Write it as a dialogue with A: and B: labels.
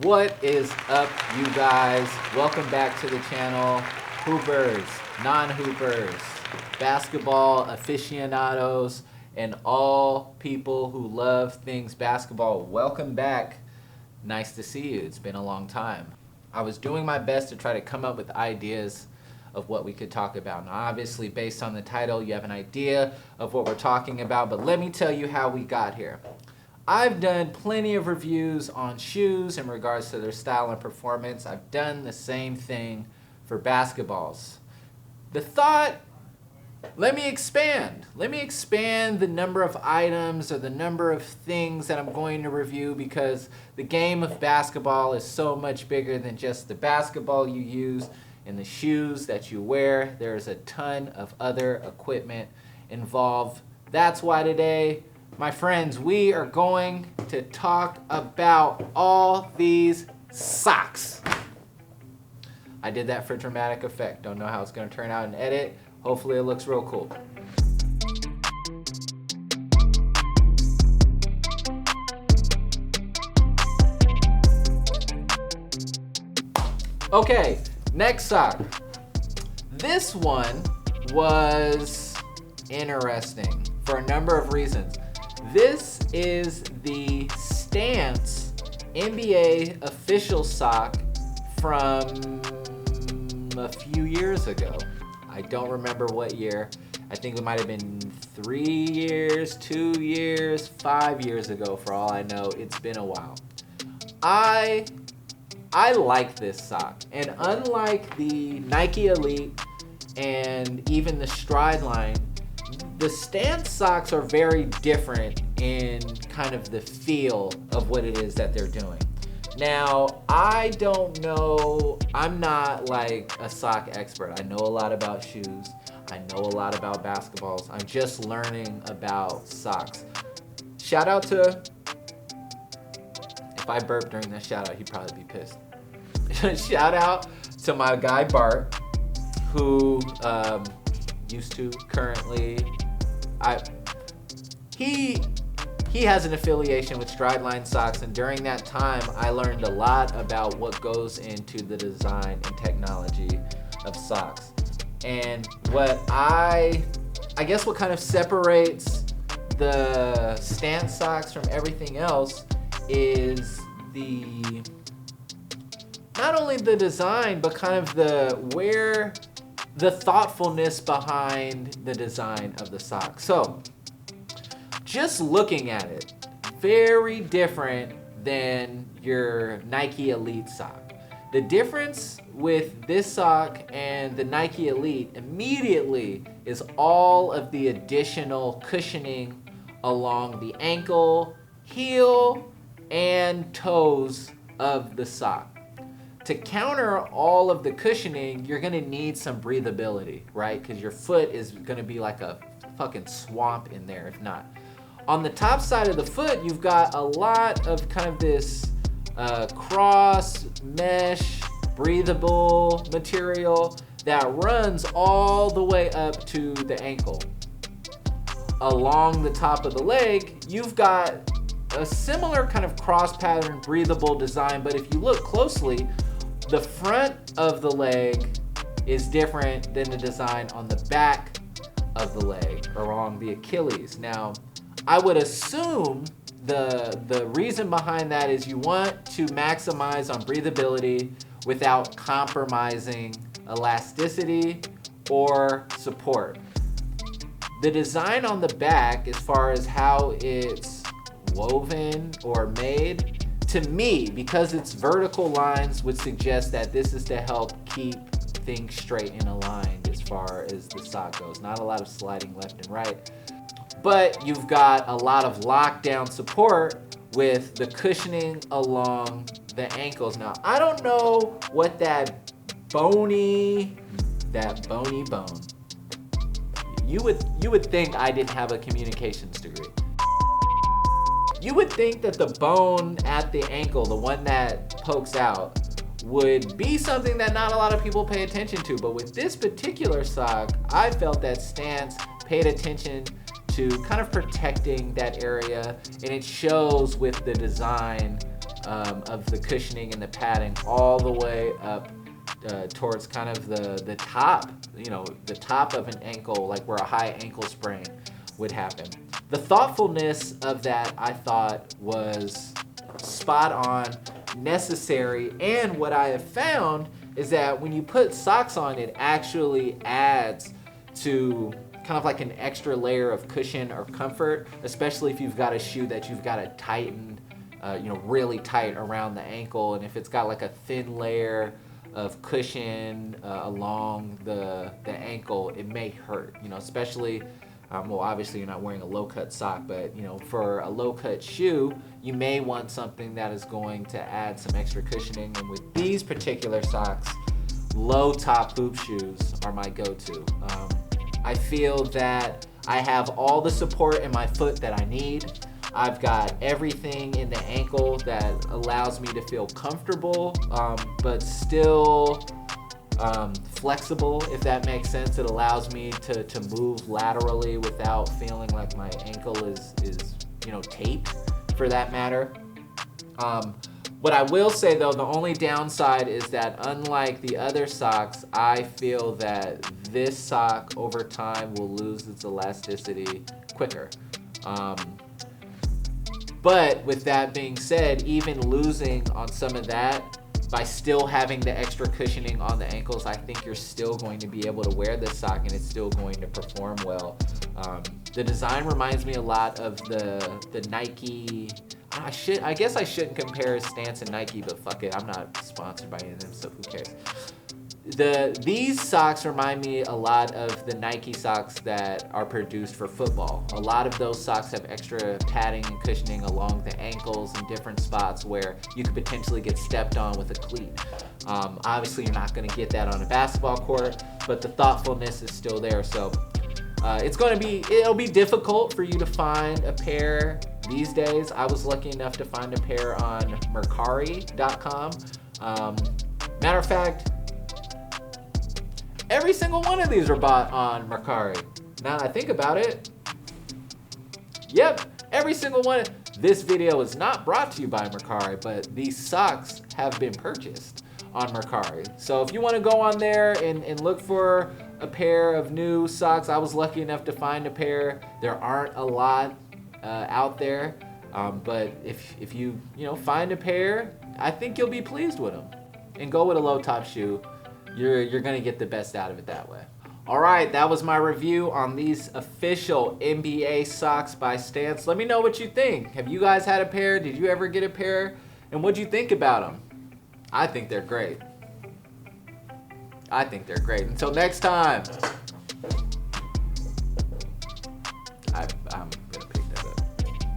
A: What is up, you guys? Welcome back to the channel. Hoopers, non-hoopers, basketball aficionados, and all people who love things basketball. Welcome back. Nice to see you. It's been a long time. I was doing my best to try to come up with ideas of what we could talk about. Now, obviously, based on the title, you have an idea of what we're talking about, but let me tell you how we got here. I've done plenty of reviews on shoes in regards to their style and performance. I've done the same thing for basketballs. The thought, let me expand. Let me expand the number of items or the number of things that I'm going to review, because the game of basketball is so much bigger than just the basketball you use and the shoes that you wear. There's a ton of other equipment involved. That's why today, my friends, we are going to talk about all these socks. I did that for dramatic effect. Don't know how it's going to turn out in edit. Hopefully it looks real cool. Okay, next sock. This one was interesting for a number of reasons. This is the Stance NBA official sock from a few years ago. I don't remember what year. I think it might have been 3 years, 2 years, 5 years ago, for all I know. It's been a while. I like this sock, and unlike the Nike Elite and even the Stride line, the Stance socks are very different in kind of the feel of what it is that they're doing. Now, I don't know, I'm not like a sock expert. I know a lot about shoes. I know a lot about basketballs. I'm just learning about socks. Shout out to, if I burp during this shout out, he'd probably be pissed. Shout out to my guy Bart, who used to, currently, he has an affiliation with Strideline Socks, and during that time, I learned a lot about what goes into the design and technology of socks. And what I guess what kind of separates the Stance socks from everything else is not only the design, but kind of the thoughtfulness behind the design of the sock. So, just looking at it, very different than your Nike Elite sock. The difference with this sock and the Nike Elite immediately is all of the additional cushioning along the ankle, heel, and toes of the sock. To counter all of the cushioning, you're gonna need some breathability, right? Because your foot is gonna be like a fucking swamp in there if not. On the top side of the foot, you've got a lot of kind of this cross mesh breathable material that runs all the way up to the ankle. Along the top of the leg, you've got a similar kind of cross pattern breathable design, but if you look closely, the front of the leg is different than the design on the back of the leg or along the Achilles. Now, I would assume the reason behind that is you want to maximize on breathability without compromising elasticity or support. The design on the back, as far as how it's woven or made, to me, because it's vertical lines, would suggest that this is to help keep things straight and aligned as far as the sock goes. Not a lot of sliding left and right. But you've got a lot of lockdown support with the cushioning along the ankles. Now, I don't know what that bony bone. You would think I didn't have a communications degree. You would think that the bone at the ankle, the one that pokes out, would be something that not a lot of people pay attention to. But with this particular sock, I felt that Stance paid attention to kind of protecting that area, and it shows with the design of the cushioning and the padding all the way up towards kind of the top, the top of an ankle, like where a high ankle sprain would happen. The thoughtfulness of that, I thought, was spot on, necessary, and what I have found is that when you put socks on, it actually adds to kind of like an extra layer of cushion or comfort, especially if you've got a shoe that you've got to tighten, really tight around the ankle, and if it's got like a thin layer of cushion along the ankle, it may hurt, especially, well, obviously you're not wearing a low-cut sock, but, for a low-cut shoe, you may want something that is going to add some extra cushioning, and with these particular socks, low-top hoop shoes are my go-to. I feel that I have all the support in my foot that I need. I've got everything in the ankle that allows me to feel comfortable, but still flexible, if that makes sense. It allows me to move laterally without feeling like my ankle is taped, for that matter. What I will say though, the only downside is that unlike the other socks, I feel that this sock over time will lose its elasticity quicker. But with that being said, even losing on some of that, by still having the extra cushioning on the ankles, I think you're still going to be able to wear this sock and it's still going to perform well. The design reminds me a lot of the Nike. I guess I shouldn't compare Stance and Nike, but fuck it, I'm not sponsored by any of them, so who cares? These socks remind me a lot of the Nike socks that are produced for football. A lot of those socks have extra padding and cushioning along the ankles in different spots where you could potentially get stepped on with a cleat. Obviously, you're not going to get that on a basketball court, but the thoughtfulness is still there. So it'll be difficult for you to find a pair these days. I was lucky enough to find a pair on Mercari.com. Matter of fact, every single one of these are bought on Mercari. Now that I think about it, yep, every single one. This video is not brought to you by Mercari, but these socks have been purchased on Mercari. So if you want to go on there and look for a pair of new socks, I was lucky enough to find a pair. There aren't a lot out there, but if you find a pair, I think you'll be pleased with them. And go with a low top shoe. You're gonna get the best out of it that way. All right, that was my review on these official NBA socks by Stance. Let me know what you think. Have you guys had a pair? Did you ever get a pair? And what'd you think about them? I think they're great. Until next time. I'm